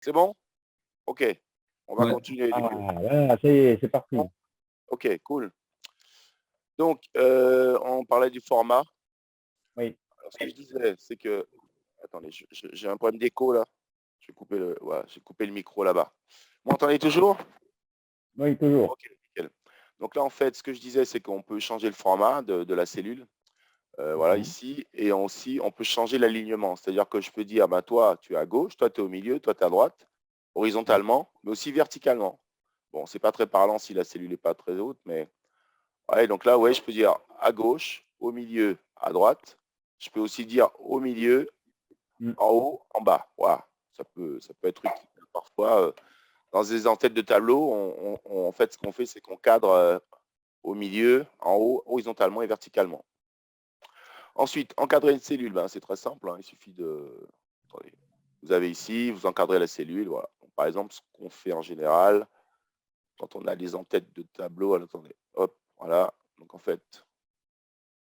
C'est bon? OK. On va Ouais. continuer Ah, du coup. voilà, ça y est, c'est parti. Bon, OK, cool. Donc, on parlait du format. Oui, Alors, ce que je disais, c'est que attendez, j'ai un problème d'écho là. Je vais couper le voilà, j'ai coupé le micro là-bas. Vous m'entendez toujours? oui, toujours. OK, nickel. Donc là, en fait, ce que je disais, c'est qu'on peut changer le format de la cellule, voilà Mmh. ici et aussi on peut changer l'alignement. C'est-à-dire que je peux dire: «Ben, toi, tu es à gauche, toi, tu es au milieu, toi, tu es à droite», Ouais. horizontalement, mais aussi verticalement. Bon, c'est pas très parlant si la cellule est pas très haute, mais ouais, donc là, ouais, je peux dire à gauche, au milieu, à droite. Je peux aussi dire au milieu, Mmh. en haut, en bas. Voilà, ça peut être utile. Parfois, dans des en-têtes de tableau, en fait, ce qu'on fait, c'est qu'on cadre, au milieu, en haut, horizontalement et verticalement. Ensuite, encadrer une cellule, ben, c'est très simple, hein, il suffit de attendez, vous avez ici, vous encadrez la cellule, voilà. Donc, par exemple, ce qu'on fait en général, quand on a les en-têtes de tableau, alors attendez, hop, voilà. Donc en fait,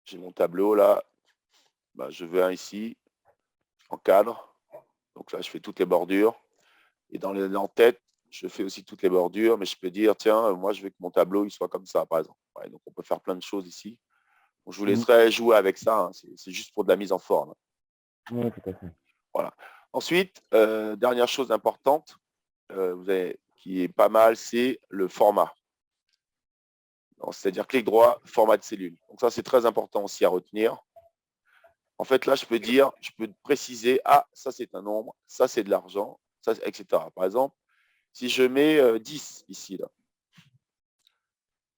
j'ai mon tableau là, ben, je viens ici, encadre, donc là, je fais toutes les bordures et dans les en-têtes, je fais aussi toutes les bordures, mais je peux dire: «Tiens, moi, je veux que mon tableau, il soit comme ça», par exemple. Ouais, donc on peut faire plein de choses ici. Donc je vous Mmh. laisserai jouer avec ça, hein, c'est juste pour de la mise en forme. Ouais, tout à fait. Voilà. Ensuite, dernière chose importante, vous avez qui est pas mal, c'est le format. Donc c'est-à-dire clic droit, format de cellule. Donc ça, c'est très important aussi à retenir. En fait, là, je peux préciser: «Ah, ça, c'est un nombre, ça, c'est de l'argent, ça, et cetera». Par exemple, si je mets, 10 ici, là,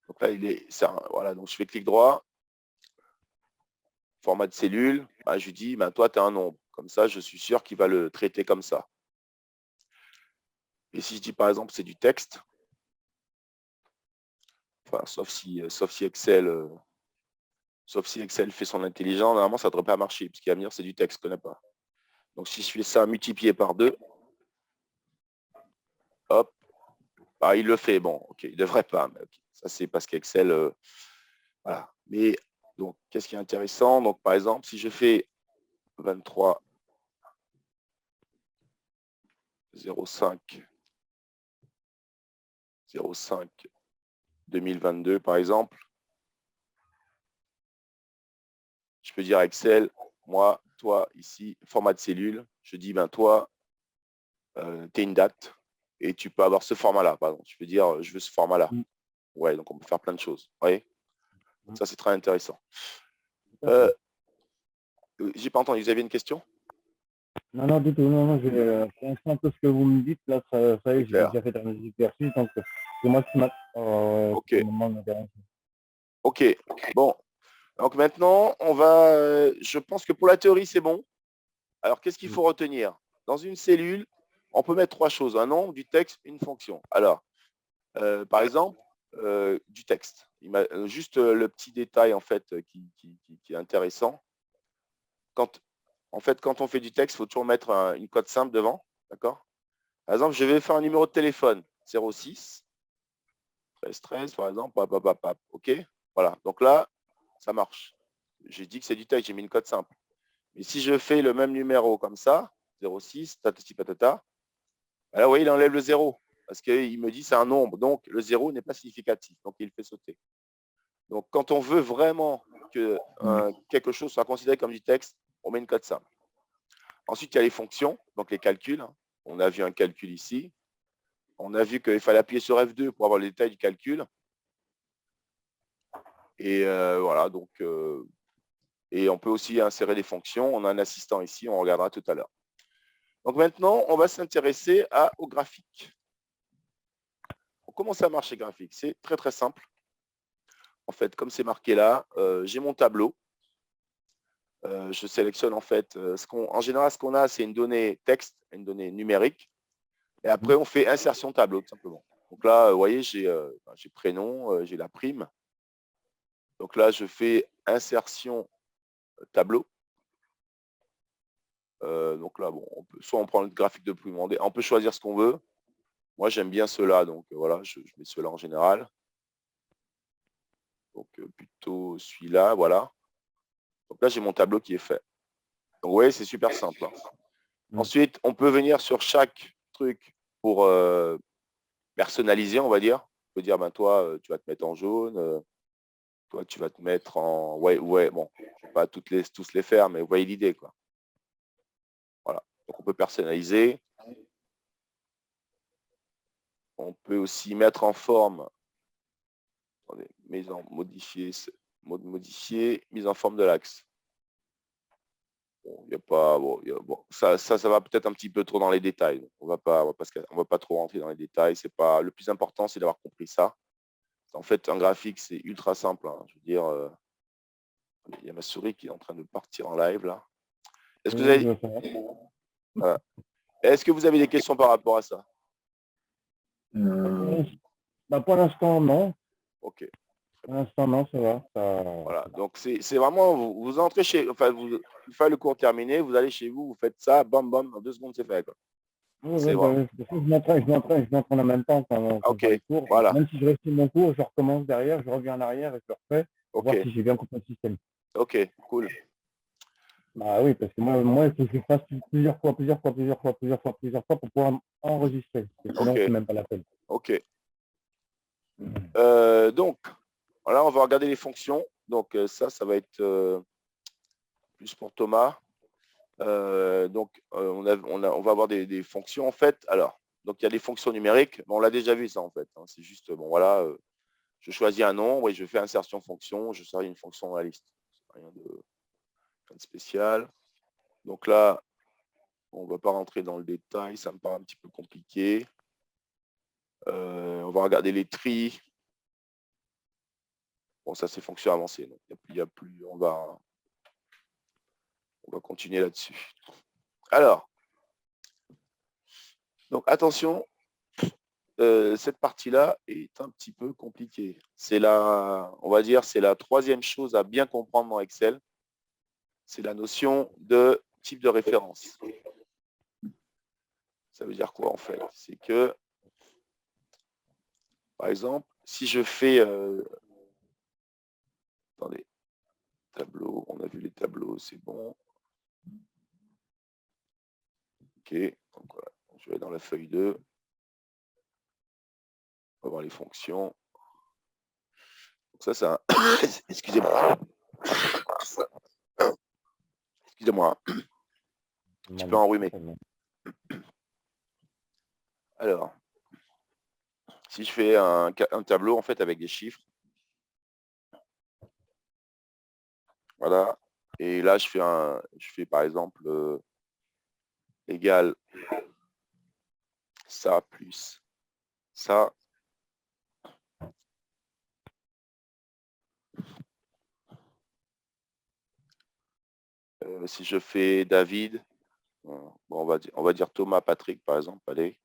donc là, il est c'est un voilà, donc je fais clic droit, format de cellule, bah, je lui dis: «Ben, toi, tu es un nombre». Comme ça, je suis sûr qu'il va le traiter comme ça. Et si je dis, par exemple, c'est du texte, enfin, sauf si Excel fait son intelligent, normalement, ça ne devrait pas marcher, puisqu'il va me dire c'est du texte, je ne connais pas. Donc, si je fais ça multiplié par 2, hop, bah, il le fait. Bon, ok, il ne devrait pas, mais okay. Ça, c'est parce qu'Excel, voilà. Mais donc, qu'est-ce qui est intéressant? Donc, par exemple, si je fais 23 05 05 2022, par exemple, je peux dire à Excel, moi, toi, ici, format de cellule, je dis, ben, toi, tu es une date et tu peux avoir ce format-là, par exemple. Je peux dire, je veux ce format-là. Mmh. Ouais, donc on peut faire plein de choses. Vous voyez? Donc Mmh. ça, c'est très intéressant. Tout à Euh, fait. j'ai pas entendu, vous avez une question? Non, non, du tout, non, non, pour l'instant, tout ce que vous me dites, là, ça y C'est est, j'ai clair. déjà fait un exercice, donc c'est moi Ok, qui me m'intéresse. ok. Bon, donc maintenant, je pense que pour la théorie, c'est bon. Alors, qu'est-ce qu'il Mmh. faut retenir? Dans une cellule, on peut mettre trois choses, un nombre, du texte, une fonction. Alors, par exemple, du texte. Juste le petit détail, en fait, qui est intéressant. Quand on fait du texte, il faut toujours mettre une code simple devant, d'accord? Par exemple, je vais faire un numéro de téléphone, 06 13 13, par exemple, pap, pap, pap, pap, OK? Voilà, donc là, ça marche. J'ai dit que c'est du texte, j'ai mis une code simple. Mais si je fais le même numéro comme ça, 06, tatati patata, bah là, vous voyez, il enlève le zéro parce qu'il me dit c'est un nombre, donc le zéro n'est pas significatif, donc il fait sauter. Donc quand on veut vraiment que quelque chose soit considéré comme du texte, on met une code simple. Ensuite, il y a les fonctions, donc les calculs, hein. On a vu un calcul ici. On a vu qu'il fallait appuyer sur F2 pour avoir les détails du calcul. Et voilà, donc, et on peut aussi insérer des fonctions. On a un assistant ici, on regardera tout à l'heure. Donc maintenant, on va s'intéresser au graphique. Comment ça marche les graphiques? C'est très très simple. En fait, comme c'est marqué là, j'ai mon tableau. Je sélectionne en fait, en général, ce qu'on a, c'est une donnée texte, une donnée numérique. Et après, Mmh. on fait insertion tableau, tout simplement. Donc là, vous voyez, j'ai prénom, j'ai la prime. Donc là, je fais insertion tableau. Donc là, bon, soit on prend le graphique de prime, on peut choisir ce qu'on veut. Moi, j'aime bien ceux-là, donc voilà, je mets ceux-là en général. Donc plutôt celui-là, voilà. Donc là, j'ai mon tableau qui est fait. Donc vous voyez, c'est super simple, hein. Mmh. Ensuite, on peut venir sur chaque trucs pour personnaliser, on va dire. On peut dire, ben, toi, tu vas te mettre en jaune, toi, tu vas te mettre en... Ouais, bon, je ne vais pas tous les faire, mais vous voyez l'idée, quoi. Voilà. Donc, on peut personnaliser. On peut aussi mettre en forme, attendez, modifier, mise en forme de l'axe. Bon, y a pas, bon, ça va peut-être un petit peu trop dans les détails. On va pas trop rentrer dans les détails. C'est pas le plus important, c'est d'avoir compris ça. En fait, un graphique, c'est ultra simple, hein. Je veux dire, il y a ma souris qui est en train de partir en live là. Est-ce que vous avez, voilà. Est-ce que vous avez des questions par rapport à ça? Bah, pour l'instant, non. Ok. Pour l'instant, non, ça va. Voilà. Donc, c'est vraiment, vous entrez chez, enfin, vous faites le cours terminé, vous allez chez vous, vous faites ça, bam, bam, en 2 secondes, c'est fait, quoi. C'est vrai. Je m'entraîne en même temps quand je Ok, fais les cours. voilà. Même si je réussis mon cours, je recommence derrière, je reviens en arrière et je le refais pour Ok, voir si j'ai bien compris le système. ok, cool. Bah oui, parce que moi, il faut que je fasse plusieurs fois pour pouvoir enregistrer. Sinon, Ok, c'est même pas la peine. ok. Donc, là, on va regarder les fonctions. Donc, ça va être plus pour Thomas. Donc, on va avoir des fonctions, en fait. Alors, donc, il y a des fonctions numériques. Bon, on l'a déjà vu, ça, en fait, hein. C'est juste, bon, voilà, je choisis un nombre et je fais insertion fonction. Je sors une fonction dans la liste. Rien de spécial. Donc là, on ne va pas rentrer dans le détail. Ça me paraît un petit peu compliqué. On va regarder les tris. Bon, ça, c'est fonction avancée. Donc, il y a plus, on va continuer là-dessus. Alors, donc attention, cette partie-là est un petit peu compliquée. C'est on va dire, c'est la troisième chose à bien comprendre dans Excel. C'est la notion de type de référence. Ça veut dire quoi en fait? C'est que, par exemple, si je fais, attendez, tableau, on a vu les tableaux, c'est bon. Ok, donc voilà, je vais dans la feuille 2. On va voir les fonctions. Donc ça, c'est un... Excusez-moi. Excusez-moi. Un petit peu enrhumé. Alors, si je fais un tableau en fait avec des chiffres, voilà, et là je fais par exemple égal ça plus ça. Si je fais David, bon, on va dire Thomas Patrick par exemple, allez.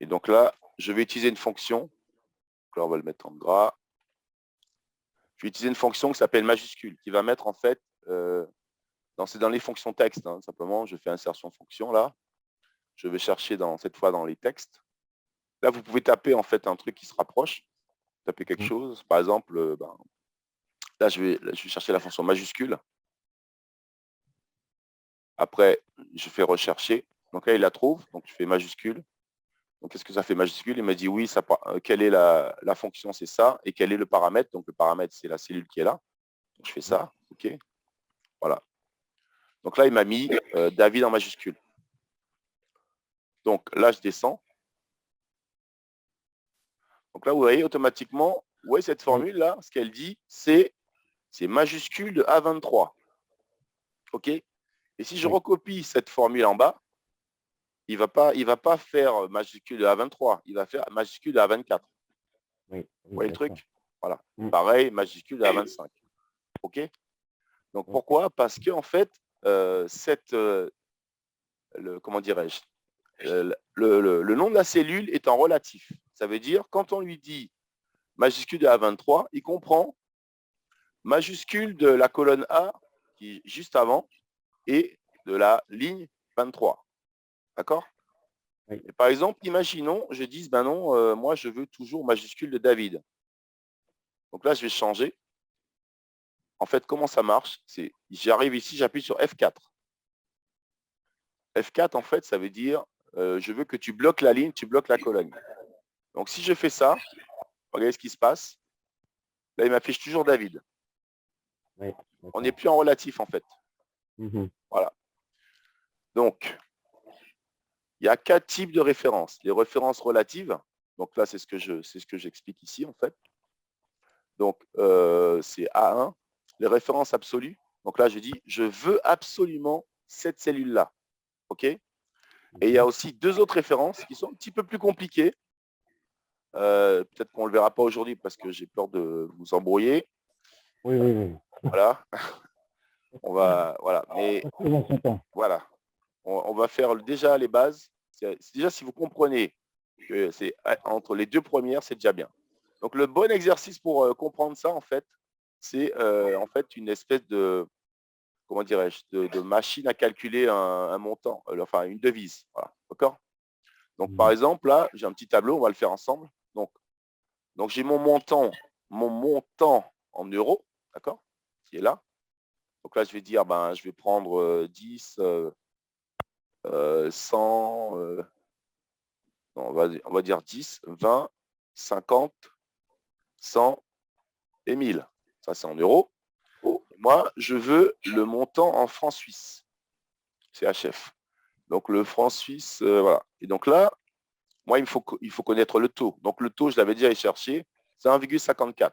Et donc là, je vais utiliser une fonction. Donc là, on va le mettre en gras. Je vais utiliser une fonction qui s'appelle majuscule, qui va mettre en fait, c'est dans les fonctions texte, hein, simplement, je fais insertion fonction là. Je vais chercher cette fois dans les textes. Là, vous pouvez taper en fait un truc qui se rapproche, taper quelque chose. Par exemple, là, je vais chercher la fonction majuscule. Après, je fais rechercher. Donc là, il la trouve. Donc, je fais majuscule. Donc, qu'est-ce que ça fait majuscule? Il me dit oui, quelle est la fonction? C'est ça. Et quel est le paramètre? Donc, le paramètre, c'est la cellule qui est là. Donc, je fais ça. OK. Voilà. Donc là, il m'a mis David en majuscule. Donc là, je descends. Donc là, vous voyez automatiquement, vous voyez cette formule-là, ce qu'elle dit, c'est majuscule de A23. OK? Et si je recopie cette formule en bas, il va pas faire majuscule de A23, il va faire majuscule de A24. Vous voyez le truc? Voilà. Pareil, majuscule de A25. OK? Donc pourquoi? Parce que en fait, comment dirais-je, le nom de la cellule est en relatif. Ça veut dire, quand on lui dit majuscule de A23, il comprend majuscule de la colonne A qui est juste avant et de la ligne 23. D'accord? Et par exemple, imaginons, je dise, ben non, moi je veux toujours majuscule de David. Donc là, je vais changer. En fait, comment ça marche? J'arrive ici, j'appuie sur F4. F4, en fait, ça veut dire je veux que tu bloques la ligne, tu bloques la colonne. Donc, si je fais ça, regardez ce qui se passe. Là, il m'affiche toujours David. Oui, On n'est plus en relatif, en fait. Voilà. Donc, il y a 4 types de références. Les références relatives. Donc là, c'est ce que j'explique ici, en fait. Donc, c'est A1. Les références absolues. Donc là, je dis, je veux absolument cette cellule-là. OK? Et il y a aussi 2 autres références qui sont un petit peu plus compliquées. Peut-être qu'on ne le verra pas aujourd'hui parce que j'ai peur de vous embrouiller. Oui. Voilà. Voilà. Mais voilà. On va faire déjà les bases. Déjà, si vous comprenez que c'est entre les 2 premières, c'est déjà bien. Donc, le bon exercice pour comprendre ça, en fait, c'est en fait une espèce de, comment dirais-je, de machine à calculer un montant, enfin une devise. Voilà. D'accord? Donc, par exemple, là, j'ai un petit tableau, on va le faire ensemble. Donc j'ai mon montant en euros, d'accord, qui est là. Donc là, je vais dire, je vais prendre 10, 100, on va dire 10, 20, 50, 100 et 1000. Ça, c'est en euros. Moi, je veux le montant en francs suisses, CHF. Donc le franc suisse, voilà. Et donc là, moi, il faut connaître le taux. Donc le taux, je l'avais déjà cherché, c'est 1,54.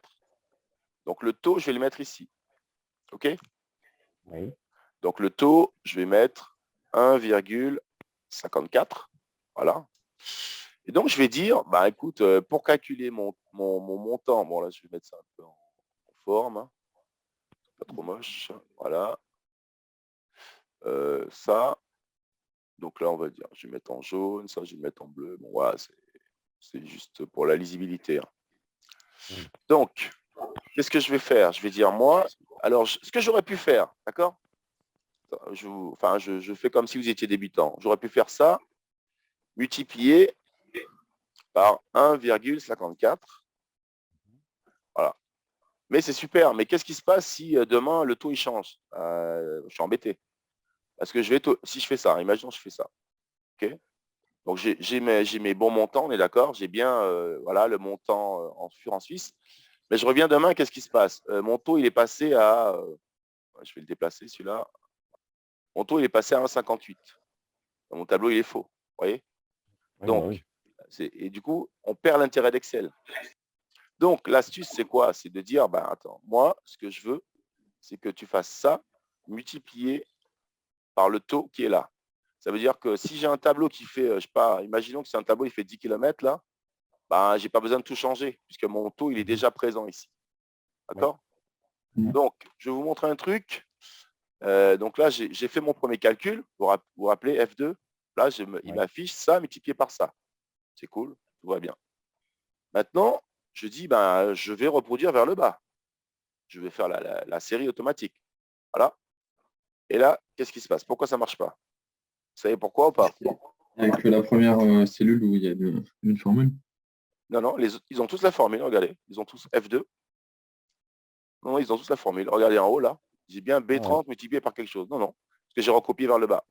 Donc le taux, je vais le mettre ici. OK? Oui. Donc le taux, je vais mettre 1,54. Voilà. Et donc je vais dire, écoute, pour calculer mon montant, bon là je vais mettre ça un peu en forme, hein. Pas trop moche. Voilà. Ça. Donc là, on va dire, je vais mettre en jaune, ça, je vais mettre en bleu. Bon, voilà, c'est juste pour la lisibilité, hein. Donc, qu'est-ce que je vais faire? Je vais dire, moi, alors, ce que j'aurais pu faire, d'accord? Je fais comme si vous étiez débutant. J'aurais pu faire ça, multiplié par 1,54. Voilà. Mais c'est super. Mais qu'est-ce qui se passe si demain, le taux, il change? Je suis embêté. Parce que si je fais ça, imaginons que je fais ça. OK? Donc, j'ai mes bons montants, on est d'accord. J'ai bien voilà, le montant en Suisse. Mais je reviens demain, qu'est-ce qui se passe? Mon taux, il est passé à... je vais le déplacer, celui-là. Mon taux, il est passé à 1,58. Mon tableau, il est faux. Vous voyez? Donc, et du coup, on perd l'intérêt d'Excel. Donc, l'astuce, c'est quoi? C'est de dire, attends, moi, ce que je veux, c'est que tu fasses ça multiplié par le taux qui est là. Ça veut dire que si j'ai un tableau qui fait, je sais pas, imaginons que c'est un tableau, il fait 10 km là, je n'ai pas besoin de tout changer, puisque mon taux, il est déjà présent ici. D'accord? Donc, je vais vous montrer un truc. Donc là, j'ai fait mon premier calcul. Vous vous rappelez, F2. Là, il m'affiche ça multiplié par ça. C'est cool, tout va bien. Maintenant, je dis, je vais reproduire vers le bas. Je vais faire la série automatique. Voilà. Et là, qu'est-ce qui se passe? Pourquoi ça ne marche pas? Vous savez pourquoi ou pas? Avec la première cellule où il y a une formule. Non, les autres, ils ont tous la formule, regardez. Ils ont tous F2. Non, ils ont tous la formule. Regardez en haut, là. J'ai bien B30 multiplié par quelque chose. Non, parce que j'ai recopié vers le bas.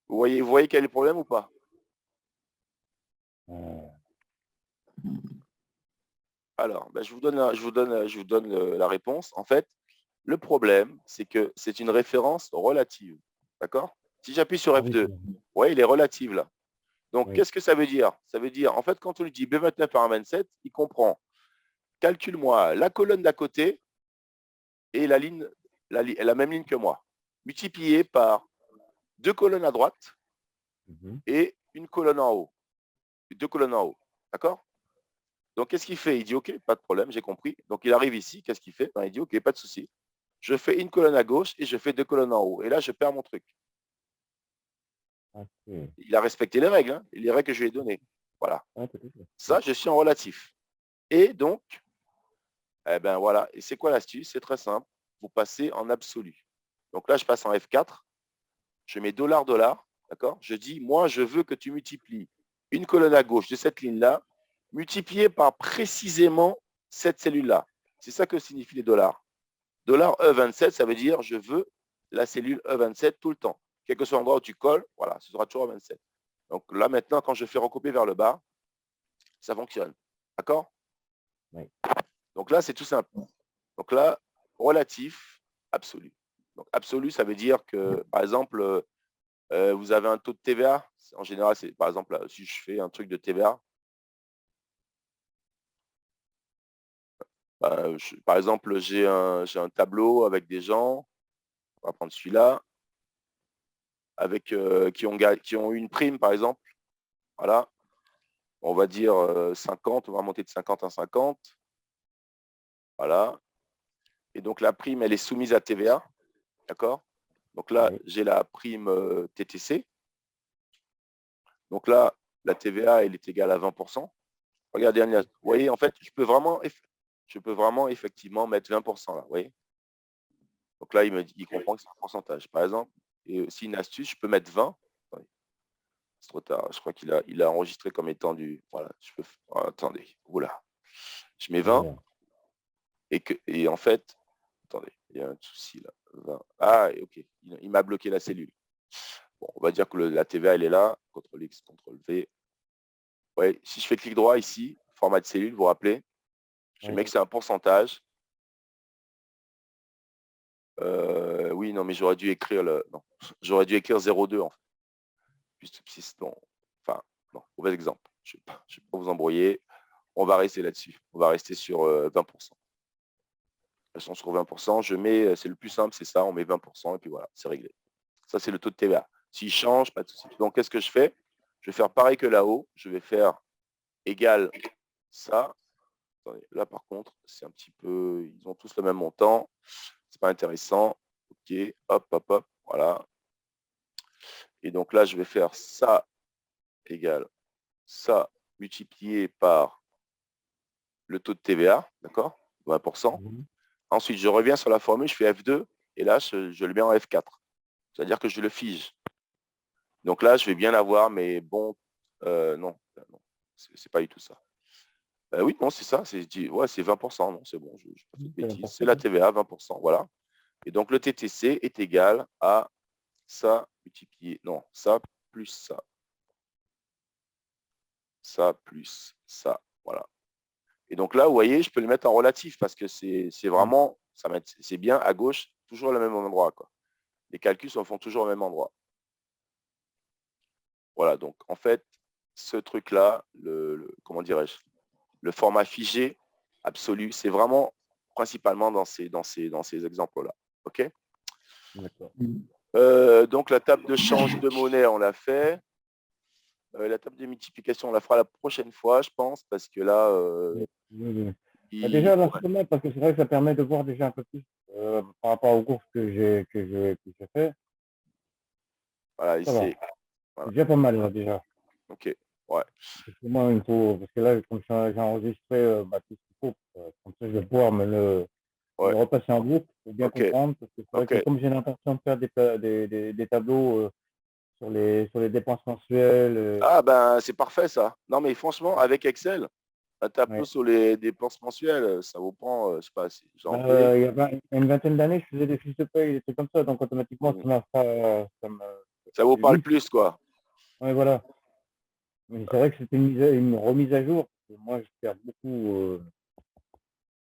Vous voyez quel est le problème ou pas? Alors, je vous donne la réponse. En fait, le problème, c'est que c'est une référence relative. D'accord? Si j'appuie sur F2, il est relatif là. Donc, qu'est-ce que ça veut dire? Ça veut dire, en fait, quand on lui dit B29 par 27, il comprend. Calcule-moi la colonne d'à côté et la même ligne que moi, multiplié par 2 colonnes à droite et une colonne en haut. 2 colonnes en haut. D'accord? Donc, qu'est-ce qu'il fait? Il dit, OK, pas de problème, j'ai compris. Donc, il arrive ici, qu'est-ce qu'il fait? Il dit, OK, pas de souci. Je fais une colonne à gauche et je fais 2 colonnes en haut. Et là, je perds mon truc. Il a respecté les règles, hein, les règles que je lui ai données. Voilà. Ça, je suis en relatif. Et donc, voilà. Et c'est quoi l'astuce? C'est très simple. Vous passez en absolu. Donc là, je passe en F4. Je mets $, d'accord? Je dis, moi, je veux que tu multiplies une colonne à gauche de cette ligne-là, multipliée par précisément cette cellule-là. C'est ça que signifient les dollars. $E27, ça veut dire, je veux la cellule E27 tout le temps. quel que soit l'endroit où tu colles, voilà, ce sera toujours à 27. Donc là, maintenant, quand je fais recopier vers le bas, ça fonctionne. D'accord? Oui. Donc là, c'est tout simple. Donc là, relatif, absolu. Donc absolu, ça veut dire que, par exemple, vous avez un taux de TVA. En général, c'est par exemple, si je fais un truc de TVA, par exemple, j'ai un tableau avec des gens, on va prendre celui-là, avec qui ont eu une prime, par exemple. Voilà. On va dire 50, on va monter de 50 à 50. Voilà. Et donc la prime, elle est soumise à TVA. D'accord? Donc là, Oui. j'ai la prime TTC. Donc là, la TVA, elle est égale à 20%. Regardez, vous voyez, en fait, je peux vraiment effectivement mettre 20% là, vous voyez. Donc là, il comprend que c'est un pourcentage. Par exemple, et aussi une astuce, je peux mettre 20. Attendez, c'est trop tard. Je crois qu'il a enregistré comme étant du. Voilà, je peux. Attendez, oula. Je mets 20 et en fait, attendez, il y a un souci là. 20. Ah, ok, il m'a bloqué la cellule. Bon, on va dire que la TVA, elle est là. CTRL-X, CTRL-V. Ouais, si je fais clic droit ici, format de cellule, vous vous rappelez, je mets que c'est un pourcentage. Oui, non, mais j'aurais dû écrire j'aurais dû écrire 0,2 en fait. Enfin, non, mauvais exemple. Je ne vais pas vous embrouiller. On va rester là-dessus. On va rester sur 20%. Elles sont sur 20%. Je mets, c'est le plus simple, c'est ça, on met 20% et puis voilà, c'est réglé. Ça, c'est le taux de TVA. S'il change, pas de souci. Donc, qu'est-ce que je fais? Je vais faire pareil que là-haut. Je vais faire égal ça. Attendez, là, par contre, c'est un petit peu. Ils ont tous le même montant. C'est pas intéressant. OK, hop, hop, hop. Voilà. Et donc là, je vais faire ça égale ça multiplié par le taux de TVA, d'accord? 20%. Ensuite, je reviens sur la formule, je fais F2 et là, je le mets en F4. C'est-à-dire que je le fige. Donc là, je vais bien avoir, mais bon, non, c'est pas du tout ça. Oui, non, c'est ça, c'est 20%, non, c'est bon, je ne fais pas de bêtises. C'est la TVA, 20%, voilà. Et donc, le TTC est égal à ça multiplié, non, ça plus ça. Ça plus ça, voilà. Et donc là, vous voyez, je peux le mettre en relatif parce que c'est vraiment, c'est bien à gauche, toujours le même endroit, quoi. Les calculs se font toujours au même endroit. Voilà, donc en fait, ce truc-là, comment dirais-je, le format figé absolu, c'est vraiment principalement dans ces exemples-là. OK? D'accord. Donc la table de change de monnaie, on l'a fait. La table de multiplication, on la fera la prochaine fois, je pense, parce que là, Déjà, là, c'est pas mal parce que c'est vrai que ça permet de voir déjà un peu plus par rapport aux courses que j'ai fait. voilà, Ça va. voilà. C'est déjà pas mal là déjà. OK. Ouais. Parce que moi, il me faut, parce que là, comme j'ai enregistré tout ce qu'il faut, comme ça, je vais pouvoir me le repasser en boucle pour bien comprendre. Parce que c'est vrai que comme j'ai l'intention de faire des tableaux sur les dépenses mensuelles. Ah ben, c'est parfait ça. Non, mais franchement, avec Excel, un tableau Ouais. sur les dépenses mensuelles, ça vous prend, je sais pas, genre Il y a une vingtaine d'années, je faisais des fiches de paye, des trucs comme ça, donc automatiquement, ça vous parle oui, plus, quoi. ouais, voilà. Mais c'est vrai que c'était une remise à jour. Parce que moi, je perds beaucoup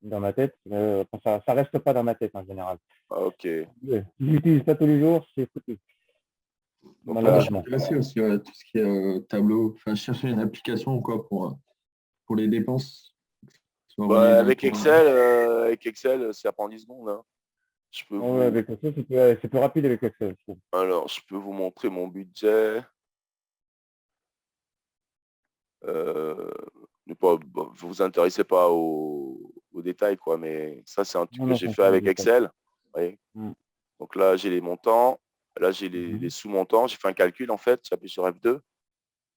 dans ma tête. Ça reste pas dans ma tête en général. Ah, OK. Si je l'utilise pas tous les jours, c'est foutu. Donc Moi, je là, suis intéressé aussi à tout ce qui est tableau, enfin chercher une application ou quoi pour les dépenses. Soit relié avec directement. Excel, c'est à prendre 10 secondes, hein. Je peux Ouais, vous, avec Excel, c'est plus rapide avec Excel, je trouve. alors, je peux vous montrer mon budget. Vous vous intéressez pas aux détails, quoi, mais ça, c'est un truc Non, que non, j'ai c'est fait pas le avec détail. Excel. Vous voyez. Mm. Donc là, j'ai les montants. Là, j'ai les sous-montants. J'ai fait un calcul, en fait. J'appuie sur F2.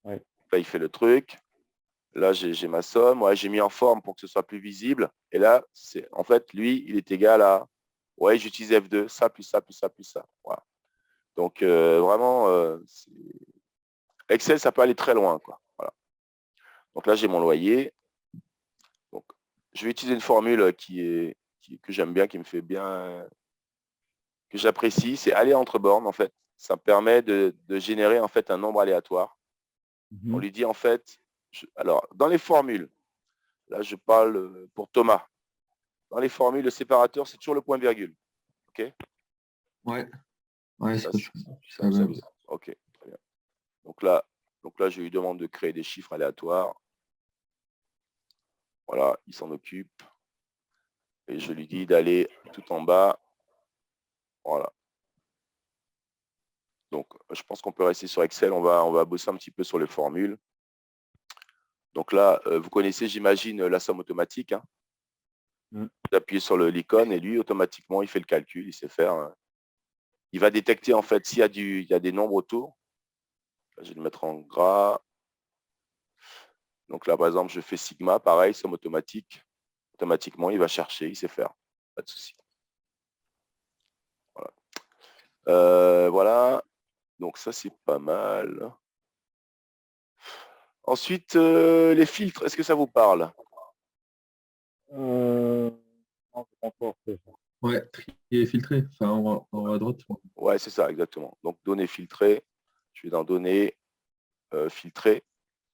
Ouais. Là, il fait le truc. Là, j'ai ma somme. Ouais, j'ai mis en forme pour que ce soit plus visible. Et là, en fait, lui, il est égal à... Ouais, j'utilise F2. Ça, plus ça, plus ça, plus ça. Voilà. Donc, vraiment, Excel, ça peut aller très loin, quoi. Voilà. Donc là, j'ai mon loyer. Donc, je vais utiliser une formule que j'aime bien, qui me fait bien, que j'apprécie. C'est aller entre bornes, en fait. ça permet de générer en fait un nombre aléatoire. On lui dit en fait, alors dans les formules, là je parle pour Thomas, dans les formules, le séparateur, c'est toujours le point virgule. OK? Ouais, ça, OK, très bien. Donc là, je lui demande de créer des chiffres aléatoires. Voilà, il s'en occupe. Et je lui dis d'aller tout en bas. Voilà. Donc, je pense qu'on peut rester sur Excel. On va bosser un petit peu sur les formules. Donc là, vous connaissez, j'imagine, la somme automatique. Hein. Vous appuyez sur l'icône et lui, automatiquement, il fait le calcul. Il sait faire. Hein. Il va détecter, en fait, s'il y a des nombres autour. Je vais le mettre en gras. Donc là, par exemple, je fais sigma, pareil, somme automatique. Automatiquement, il va chercher, il sait faire. Pas de souci. Voilà. Voilà. Donc ça, c'est pas mal. Ensuite, les filtres, est-ce que ça vous parle? Non, c'est pas encore fait, ça. Ouais, trier et filtrer, enfin en haut à droite. Ouais, c'est ça, exactement. Donc, données filtrées, je vais dans données filtrées.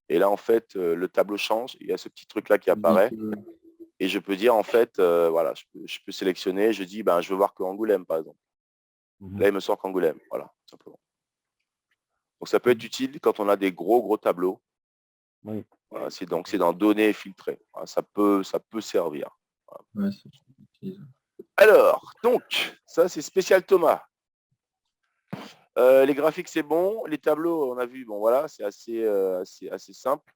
Et là, en fait, le tableau change. Il y a ce petit truc-là qui apparaît. Et je peux dire, en fait, voilà, je peux sélectionner. Je dis, ben, je veux voir que Angoulême, par exemple. Là, il me sort qu'Angoulême. Voilà, tout simplement. Donc, ça peut être utile quand on a des gros tableaux. Oui. Voilà, c'est dans données filtrées. Voilà, ça peut servir. Voilà. Ouais, alors, donc, ça, c'est spécial Thomas. Les graphiques, c'est bon. Les tableaux, on a vu, bon, voilà, c'est assez simple.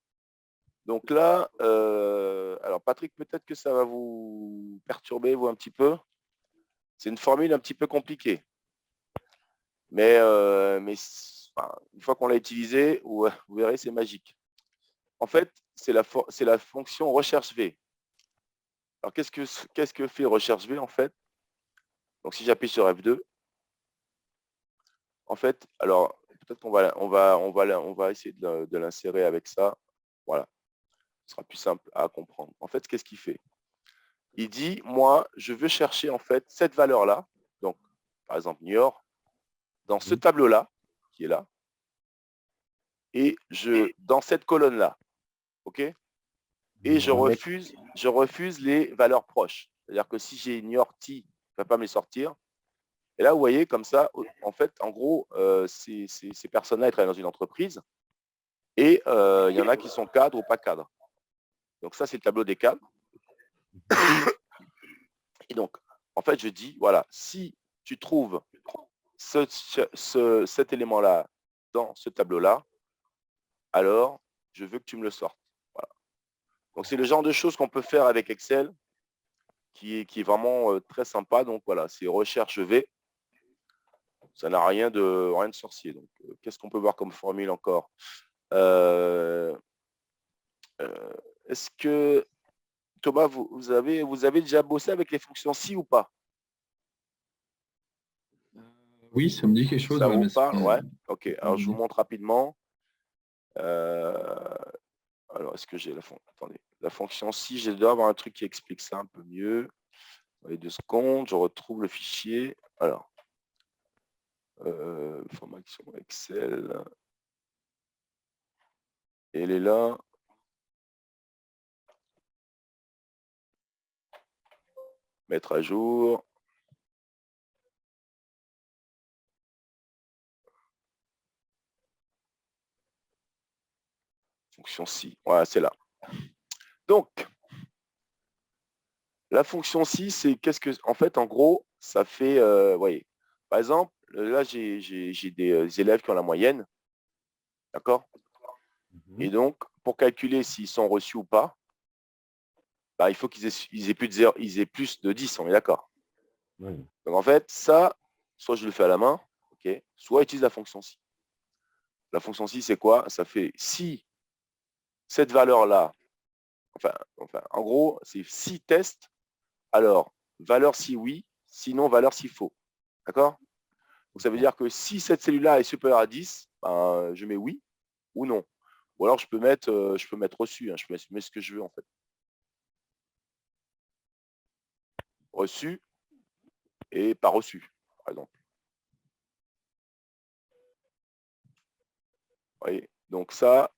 Donc là, alors Patrick, peut-être que ça va vous perturber, vous, un petit peu. C'est une formule un petit peu compliquée. Mais enfin, une fois qu'on l'a utilisée, vous verrez, c'est magique. En fait, c'est la fonction recherche V. Alors, qu'est-ce que fait recherche V, en fait? Donc, si j'appuie sur F2, en fait, alors, peut-être qu'on va essayer de l'insérer avec ça. Voilà. Ce sera plus simple à comprendre. En fait, qu'est-ce qu'il fait? Il dit, moi, je veux chercher en fait cette valeur-là, donc par exemple Niort, dans ce tableau-là, qui est là, et dans cette colonne-là, ok? Et je refuse les valeurs proches. C'est-à-dire que si j'ai Niort-T, il ne va pas me les sortir. Et là, vous voyez, comme ça, en fait, en gros, ces personnes-là, elles travaillent dans une entreprise, et il y en a qui sont cadres ou pas cadres. Donc ça, c'est le tableau des cadres. Et donc, en fait, je dis, voilà, si tu trouves cet élément-là dans ce tableau-là, alors je veux que tu me le sortes. Voilà. Donc, c'est le genre de choses qu'on peut faire avec Excel qui est vraiment très sympa. Donc, voilà, c'est recherche V. Ça n'a rien de sorcier. Donc, qu'est-ce qu'on peut voir comme formule encore? Est-ce que, Thomas, vous avez déjà bossé avec les fonctions si ou pas? Oui, ça me dit quelque chose. Ça Ouais, vous mais parle? Ouais. Ok. Alors, je vous montre rapidement. Alors, est-ce que j'ai la fonction si, je dois avoir un truc qui explique ça un peu mieux. Allez, 2 secondes, je retrouve le fichier. Alors, formation Excel. Et elle est là. Mettre à jour. Fonction si. Voilà, c'est là. Donc, la fonction si, c'est qu'est-ce que. En fait, en gros, ça fait. Voyez. Par exemple, là, j'ai des élèves qui ont la moyenne. D'accord? Et donc, pour calculer s'ils sont reçus ou pas, bah, il faut qu'ils aient plus de 10, on est d'accord. Oui. Donc en fait, ça, soit je le fais à la main, ok, soit utilise la fonction si. La fonction si, c'est quoi? Ça fait si cette valeur-là, enfin, en gros, c'est si test, alors valeur si oui, sinon valeur si faux. D'accord? Donc ça veut dire que si cette cellule-là est supérieure à 10, ben, je mets oui ou non. Ou alors je peux mettre reçu, hein, je mets ce que je veux en fait. Reçu et pas reçu, par exemple. voyez. Donc ça,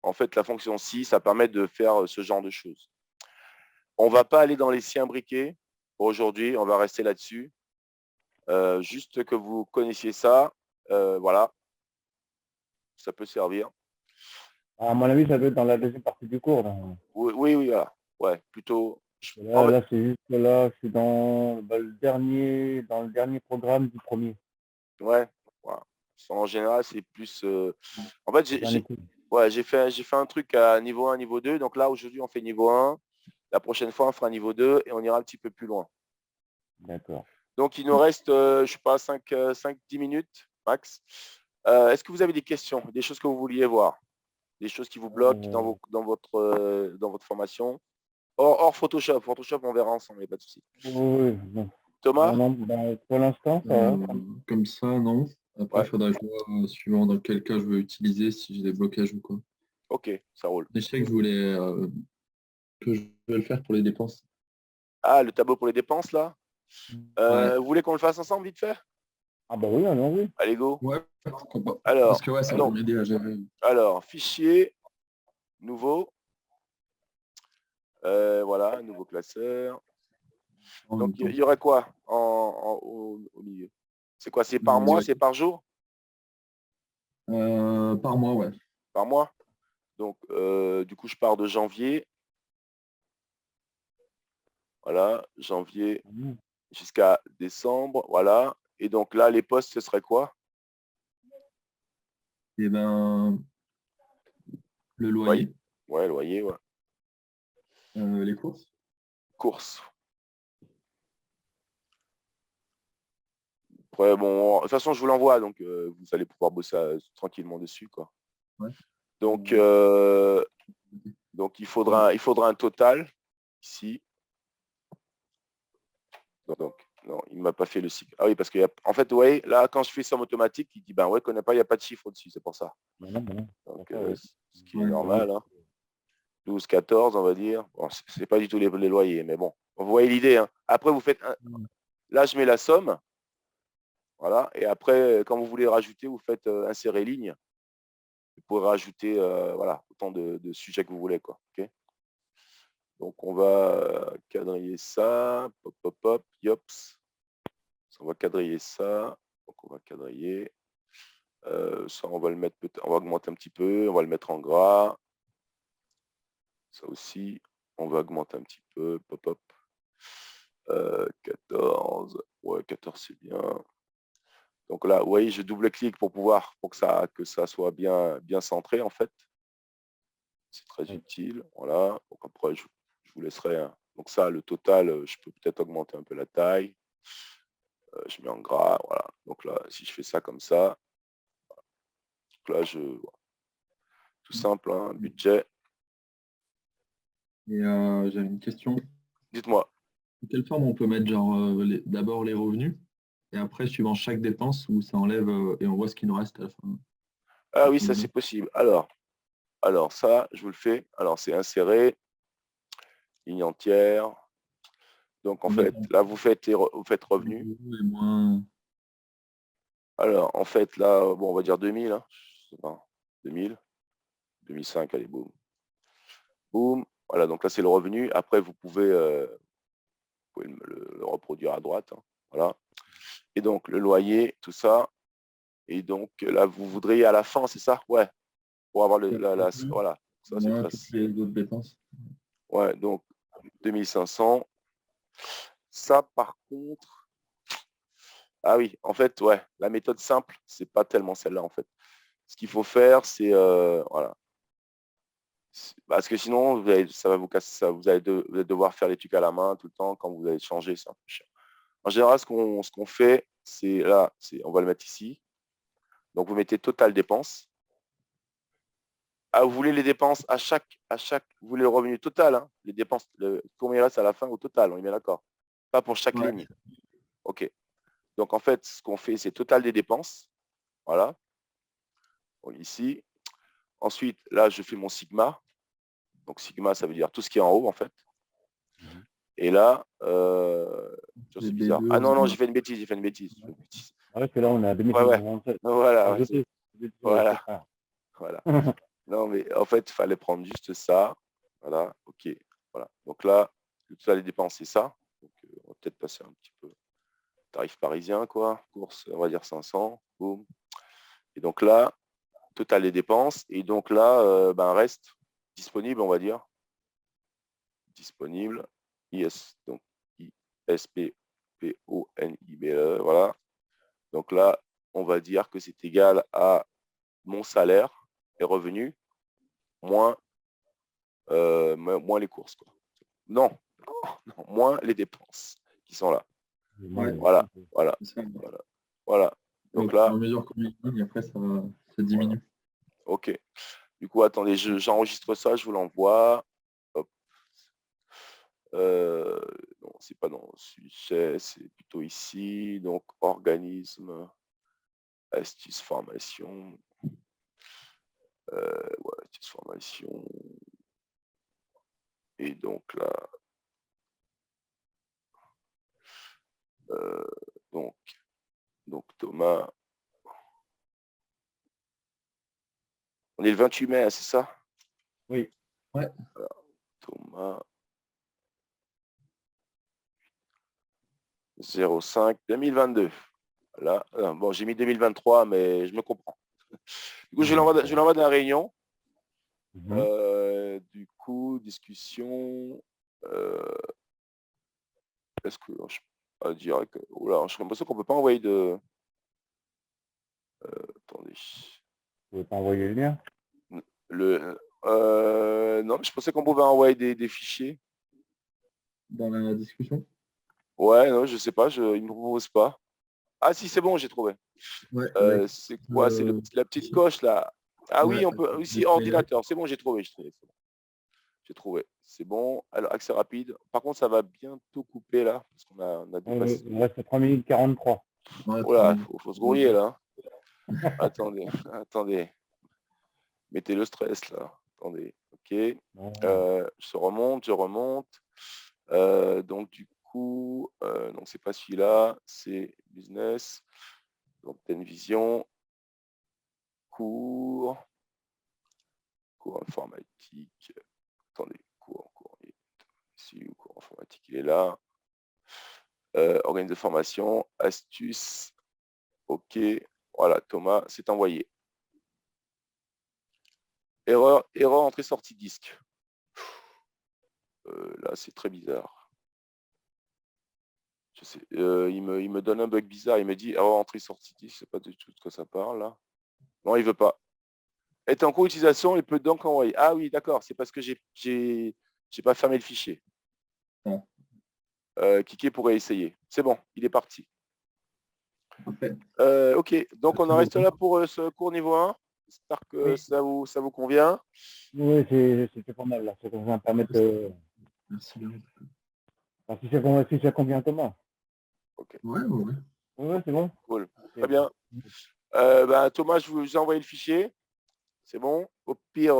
en fait, la fonction si, ça permet de faire ce genre de choses. On ne va pas aller dans les si imbriqués aujourd'hui, on va rester là-dessus. Juste que vous connaissiez ça, voilà, ça peut servir. À mon avis, ça doit être dans la deuxième partie du cours. Donc. Oui, voilà. Ouais, plutôt. Là, c'est juste que là, c'est dans le dernier programme du premier. Ouais, voilà. En général, c'est plus. En fait, j'ai fait un truc à niveau 1, niveau 2. Donc là, aujourd'hui, on fait niveau 1. La prochaine fois, on fera niveau 2 et on ira un petit peu plus loin. D'accord. Donc, il nous reste, je ne sais pas, 5-10 minutes max. Est-ce que vous avez des questions, des choses que vous vouliez voir, des choses qui vous bloquent dans votre formation hors Photoshop. Photoshop, on verra ensemble, il n'y a pas de souci. Oui, Thomas? Non, pour l'instant, ça va. Comme ça, non. Après, il faudra que je vois, suivant dans quel cas je veux utiliser, si j'ai des blocages ou quoi. Ok, ça roule. Je sais que je vais le faire pour les dépenses. Ah, le tableau pour les dépenses, là Ouais. Vous voulez qu'on le fasse ensemble, vite fait? Ah bah oui, allons-y. Allez, go. Ouais, pourquoi pas. Alors, parce que ouais, ça va m'aider à gérer. Alors, fichier, nouveau. Voilà, nouveau classeur. Donc, il y aurait quoi au milieu? C'est quoi? C'est par mois? C'est par jour? Par mois, ouais. Par mois? Donc, du coup, je pars de janvier. Voilà, janvier jusqu'à décembre. Voilà. Et donc là, les postes, ce serait quoi? Eh ben, le loyer. Ouais, loyer, ouais. Les courses. Courses. Après, bon, de toute façon, je vous l'envoie, donc vous allez pouvoir bosser tranquillement dessus, quoi. Ouais. Donc, il faudra un total ici. Donc, non, il ne m'a pas fait le cycle. Ah oui, parce que en fait, ouais, là, quand je fais somme automatique, il dit ben ouais, connaît pas, il n'y a pas de chiffre au-dessus, c'est pour ça. Donc, ce qui est normal. Hein. 12, 14, on va dire. Bon, c'est pas du tout les loyers, mais bon, vous voyez l'idée. Hein. Après, vous faites là, je mets la somme. Voilà. Et après, quand vous voulez rajouter, vous faites insérer ligne. Vous pouvez rajouter voilà, autant de sujets que vous voulez. Quoi. Okay, donc, on va quadriller ça. Pop, pop, pop. Yops. On va quadriller ça. Donc, on va quadriller. Ça, on va le mettre peut-être. On va augmenter un petit peu. On va le mettre en gras. Ça aussi, on va augmenter un petit peu. Pop, pop. 14. Ouais, 14, c'est bien. Donc là, vous voyez, je double-clique pour que ça soit bien centré, en fait. C'est très utile. Voilà. Donc après, je vous laisserai. Hein. Donc ça, le total, je peux peut-être augmenter un peu la taille. Je mets en gras. Voilà. Donc là, si je fais ça comme ça, donc là, tout simple, hein, budget. Et j'avais une question. Dites-moi. De quelle forme on peut mettre genre d'abord les revenus et après, suivant chaque dépense, où ça enlève et on voit ce qui nous reste à la fin. Ah oui, ça c'est possible. Alors ça, je vous le fais. Alors c'est insérer, ligne entière. Donc en fait, là vous faites revenus. Alors en fait, là, bon, on va dire 2000. Hein. Je sais pas, 2000, 2005, allez, boum. Boum. Voilà, donc là c'est le revenu. Après, vous pouvez le reproduire à droite. Hein. Voilà. Et donc le loyer, tout ça. Et donc là, vous voudriez à la fin, c'est ça? Ouais. Pour avoir voilà. Ça, c'est très... les autres dépenses. Ouais, donc 2500. Ça, par contre... Ah oui, en fait, ouais, la méthode simple, c'est pas tellement celle-là, en fait. Ce qu'il faut faire, c'est... voilà. Parce que sinon, ça va vous casser ça. Vous allez devoir faire les trucs à la main tout le temps quand vous allez changer, c'est un peu chiant. En général, ce qu'on fait, c'est là, on va le mettre ici. Donc, vous mettez total dépenses. Ah, vous voulez les dépenses à chaque, vous voulez le revenu total, hein, les dépenses, combien il reste à la fin au total, on est bien d'accord. Pas pour chaque ligne. Ok. Donc en fait, ce qu'on fait, c'est total des dépenses. Voilà. Donc, ici. Ensuite, là, je fais mon sigma. Donc sigma, ça veut dire tout ce qui est en haut, en fait. Et là, c'est bizarre. Ah non, j'ai fait une bêtise, Ah ouais, c'est là, on est à 2527. Voilà. Voilà. Voilà. Non, mais en fait, il fallait prendre juste ça. Voilà, ok. Voilà. Donc là, le total des dépenses, c'est ça. Donc, on va peut-être passer un petit peu. Tarif parisien, quoi. Course, on va dire 500. Boum. Et donc là, total des dépenses. Et donc là, reste disponible, on va dire. Disponible. IS, donc ISPPONIBE. Voilà. Donc là, on va dire que c'est égal à mon salaire et revenus moins, moins les courses, quoi. Non, non, moins les dépenses qui sont là. Ouais. Voilà, voilà, voilà, voilà. Donc là, à mesure qu'on gagne, après, ça diminue. Voilà. Ok. Du coup, attendez, j'enregistre ça, je vous l'envoie. Hop. Non, c'est pas dans le sujet, c'est plutôt ici. Donc, organisme, astuce formation. Ouais, astuce formation. Et donc là, donc Thomas. On est le 28 mai, c'est ça? Oui. Ouais. Alors, Thomas 05 2022. Là, bon, j'ai mis 2023, mais je me comprends. Du coup, je l'envoie dans la réunion. Du coup, discussion. Est-ce que je peux dire que. Oula, j'ai l'impression qu'on ne peut pas envoyer de. Attendez. Vous pouvez pas envoyer le lien? Non, mais je pensais qu'on pouvait envoyer des fichiers. Dans la discussion? Ouais, non, je sais pas, il ne me propose pas. Ah si, c'est bon, j'ai trouvé. Ouais. C'est quoi? C'est la petite coche là. Ah oui, on peut aussi ordinateur. C'est bon, j'ai trouvé. J'ai trouvé. C'est bon. Alors, accès rapide. Par contre, ça va bientôt couper là, parce qu'on a dépassé. Il reste 3 minutes 43. Voilà, faut se grouiller là. Attendez. Mettez le stress là. Attendez. Ok. Je remonte. Donc du coup, non, c'est pas celui-là, c'est business. Donc vision. Cours informatique. Attendez, cours informatique, il est là. Organisme de formation, astuce. Ok, voilà, Thomas, c'est envoyé. Erreur entrée-sortie disque. Là, c'est très bizarre. Je sais, il me donne un bug bizarre. Il me dit erreur entrée-sortie disque. Je sais pas du tout de quoi ça parle là. Non, il veut pas. Est en cours d'utilisation, il peut donc envoyer. Ah oui, d'accord, c'est parce que j'ai pas fermé le fichier. Cliquez pour essayer. C'est bon, il est parti. Ok, donc on en reste là pour ce cours niveau 1. J'espère que ça vous convient. Oui, c'est pas mal là. Ça va me permettre de. Merci. Si ça convient à Thomas. Ok. Ouais, c'est bon. Cool. Très bien. Thomas, je vous ai envoyé le fichier. C'est bon. Au pire.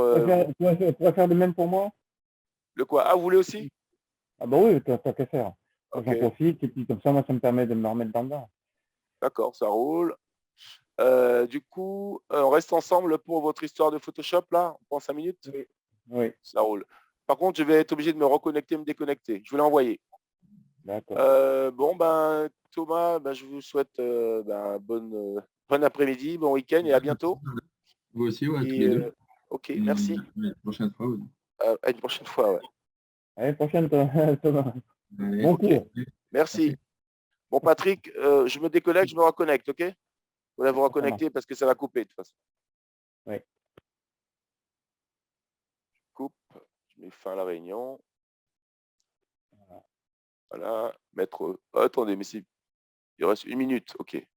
Tu vas faire de même pour moi? Le quoi? Ah, vous voulez aussi? Ah bah oui, t'as qu'à faire. Ok. J'en profite et puis comme ça, moi, ça me permet de me remettre dans le bain. D'accord, ça roule. Du coup, on reste ensemble pour votre histoire de Photoshop là. On prend 5 minutes? Oui. Ça roule. Par contre, je vais être obligé de me reconnecter, me déconnecter. Je vous l'ai envoyé. D'accord. Thomas, je vous souhaite bon après-midi, bon week-end et à bientôt. Vous aussi, ouais, tous les deux. Ok, merci. À une prochaine fois. À une prochaine fois, ouais. À la prochaine, Thomas. Bon cours. Merci. Bon, Patrick, je me déconnecte, je me reconnecte, ok? Vous allez vous reconnecter parce que ça va couper de toute façon. Oui. Je coupe, je mets fin à la réunion. Voilà, mettre. Attendez, mais il reste 1 minute, ok.